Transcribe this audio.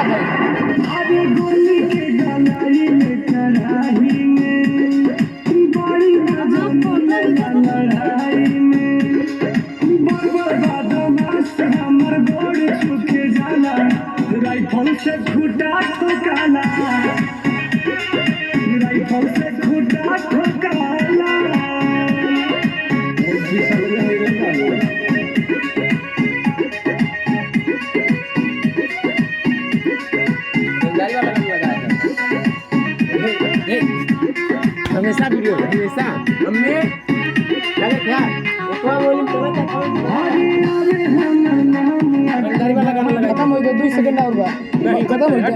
अरे गोली के गलाई में कढ़ाई में बड़ी मजा मिलेला लड़ाई में बर्बाद हमर गोड़ छुके जाला राइफल से घुटा ठोकाला राइफल से घुटा ठोकाला हमेशा वीडियो हमेशा हमने अरे क्या एक बार बोली तो गाड़ी वाला गाना लगा खत्म हो गया 2 सेकंड और बा नहीं खत्म हो गया